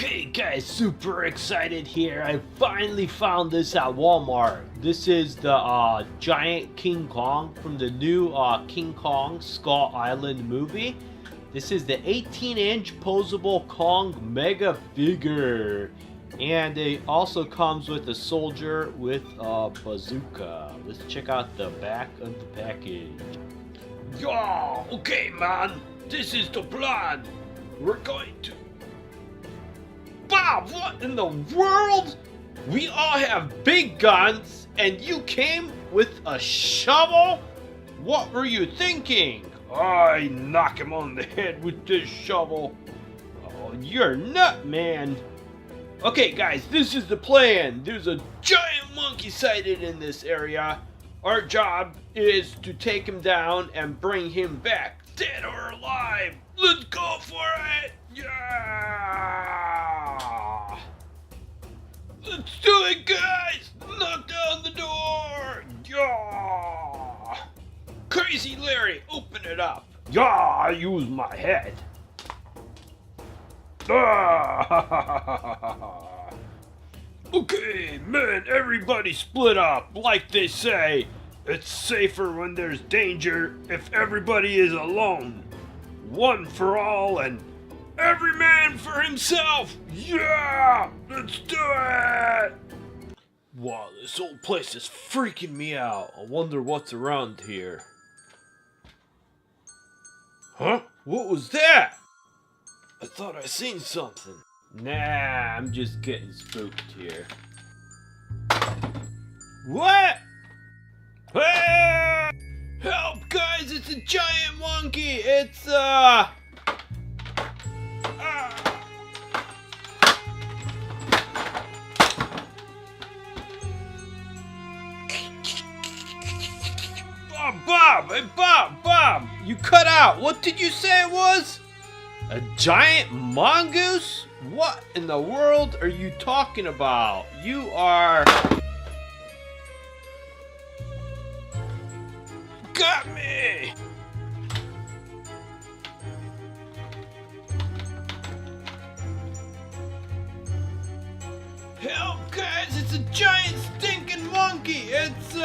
Okay guys, super excited here. I finally found this at Walmart. This is the giant King Kong from the new King Kong Skull Island movie. This is the 18-inch posable Kong mega figure. And it also comes with a soldier with a bazooka. Let's check out the back of the package. Yeah, okay man, this is the plan. We're going to... Bob, what in the world? We all have big guns and you came with a shovel? What were you thinking? I knock him on the head with this shovel. Oh, you're nut, man. Okay guys, this is the plan. There's a giant monkey sighted in this area. Our job is to take him down and bring him back, dead or alive. Let's go for it! Yeah! Let's do it, guys! Knock down the door! Yeah! Crazy Larry, open it up! Yeah, I use my head. Ah! Okay, man, everybody split up. Like they say, it's safer when there's danger if everybody is alone. One for all and every man for himself. Yeah, let's do it. Wow, this whole place is freaking me out. I wonder what's around here. Huh? What was that? I thought I seen something. Nah, I'm just getting spooked here. What? Ah! Help, guys! It's a giant monkey! It's, Oh, Bob! Hey, Bob! You cut out! What did you say it was? A giant mongoose? What in the world are you talking about? You are... Got me! Help, guys! It's a giant stinking monkey! It's,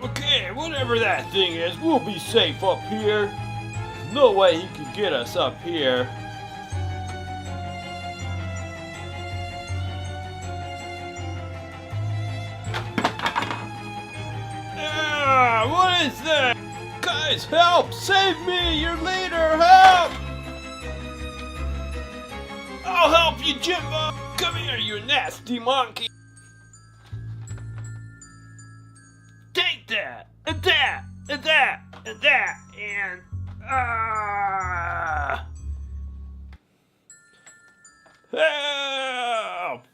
Okay, whatever that thing is, we'll be safe up here. No way he could get us up here. What is that? Guys, help! Save me! Your leader, help! I'll help you, Jimbo! Come here, you nasty monkey! Take that! And that! And that! And that! And... Help!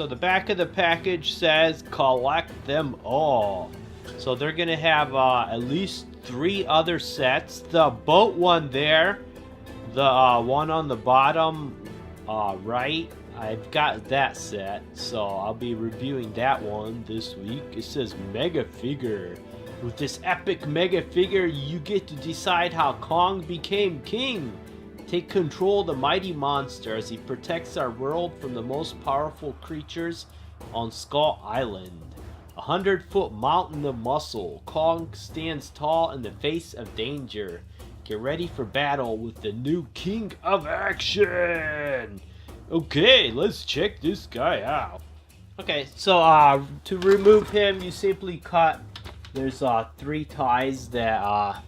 So the back of the package says collect them all. So they're gonna have at least 3 other sets. The boat one there, the one on the bottom right, I've got that set, so I'll be reviewing that one this week. It says Mega Figure. With this epic Mega Figure, you get to decide how Kong became king. Take control of the mighty monster as he protects our world from the most powerful creatures on Skull Island. A 100-foot mountain of muscle, Kong stands tall in the face of danger. Get ready for battle with the new King of Action! Okay, let's check this guy out. Okay, so to remove him, you simply cut. There's 3 ties that are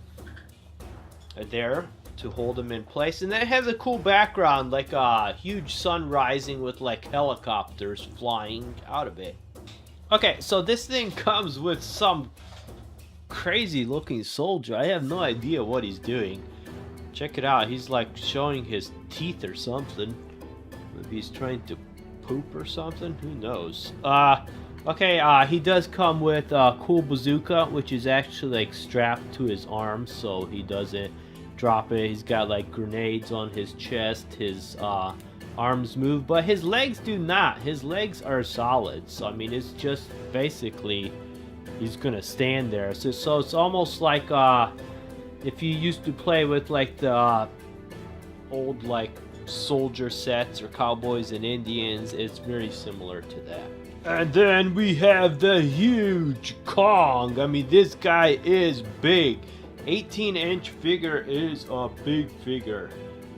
there to hold him in place, and that has a cool background, like a huge sun rising with like helicopters flying out of it. Okay, so this thing comes with some crazy looking soldier. I have no idea what he's doing. Check it out, he's like showing his teeth or something. Maybe he's trying to poop or something, who knows. Okay, he does come with a cool bazooka, which is actually like strapped to his arm so he doesn't drop it. He's got like grenades on his chest, his arms move, but his legs do not. His legs are solid, so I mean it's just basically he's gonna stand there. So it's almost like if you used to play with like the old like soldier sets or cowboys and Indians, it's very similar to that. And then we have the huge Kong. I mean, this guy is big. 18-inch figure is a big figure.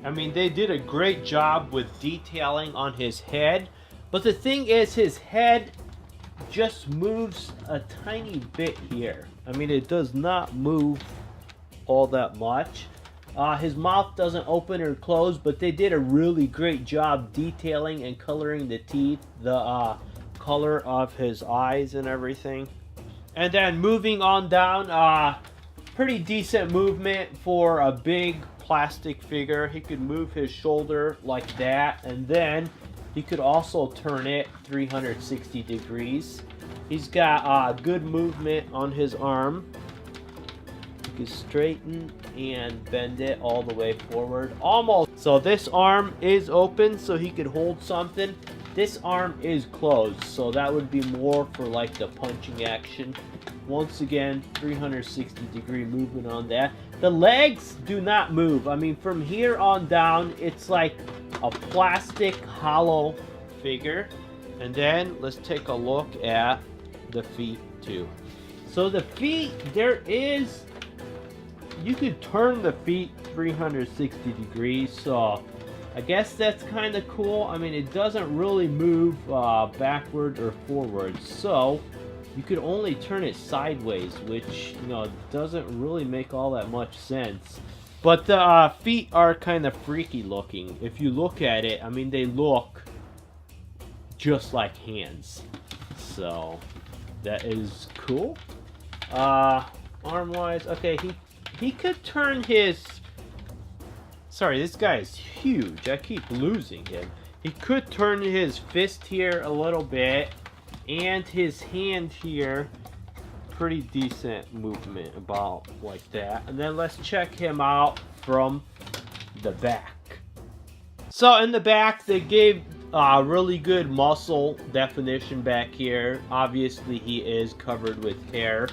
I mean, they did a great job with detailing on his head, but the thing is his head just moves a tiny bit here. I mean, it does not move all that much. His mouth doesn't open or close, but they did a really great job detailing and coloring the teeth, the color of his eyes and everything. And then moving on down, pretty decent movement for a big plastic figure. He could move his shoulder like that, and then he could also turn it 360 degrees. He's got good movement on his arm. You can straighten and bend it all the way forward, almost. So this arm is open so he could hold something. This arm is closed, so that would be more for like the punching action. Once again, 360 degree movement on that. The legs do not move. I mean, from here on down, it's like a plastic hollow figure. And then let's take a look at the feet too. So the feet, you could turn the feet 360 degrees, so I guess that's kind of cool. I mean, it doesn't really move backward or forward, so you could only turn it sideways, which, you know, doesn't really make all that much sense. But the feet are kind of freaky looking. If you look at it, I mean, they look just like hands. So that is cool. Arm-wise, okay, he could turn his... Sorry, this guy is huge. I keep losing him. He could turn his fist here a little bit, and his hand here. Pretty decent movement, about like that. And then let's check him out from the back. So in the back, they gave really good muscle definition back here. Obviously, he is covered with hair.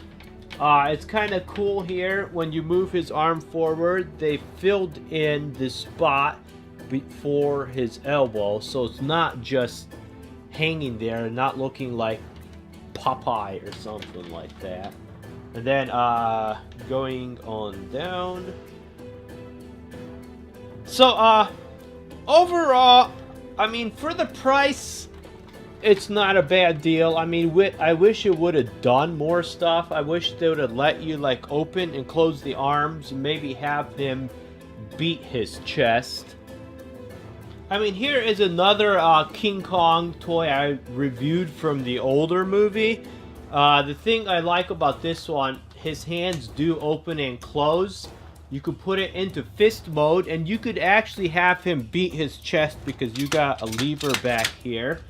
It's kind of cool here. When you move his arm forward, they filled in the spot before his elbow, so it's not just hanging there and not looking like Popeye or something like that. And then going on down. So overall, I mean, for the price, it's not a bad deal. I mean, I wish it would have done more stuff. I wish they would have let you like open and close the arms and maybe have him beat his chest. I mean, here is another King Kong toy I reviewed from the older movie. The thing I like about this one, his hands do open and close. You could put it into fist mode, and you could actually have him beat his chest because you got a lever back here.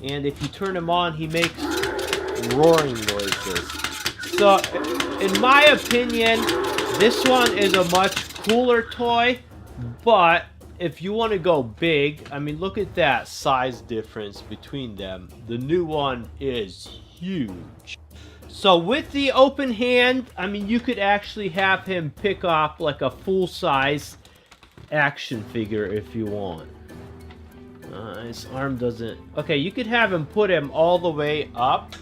And if you turn him on, he makes roaring noises. So, in my opinion, this one is a much cooler toy. But if you want to go big, I mean, look at that size difference between them. The new one is huge. So with the open hand, I mean, you could actually have him pick up like a full-size action figure if you want. His arm doesn't... Okay, you could have him put him all the way up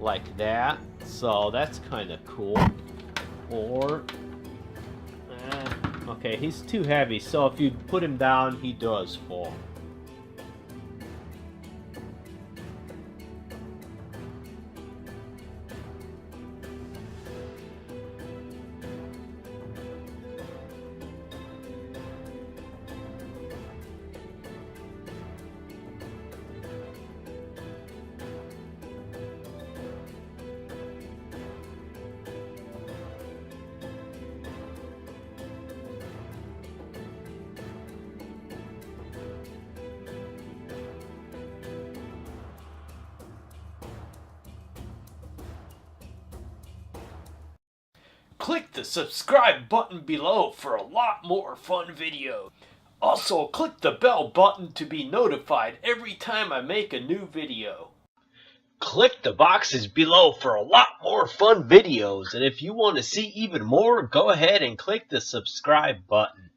like that. So that's kind of cool. Or... okay, he's too heavy, so if you put him down, he does fall. Click the subscribe button below for a lot more fun videos. Also, click the bell button to be notified every time I make a new video. Click the boxes below for a lot more fun videos, and if you want to see even more, go ahead and click the subscribe button.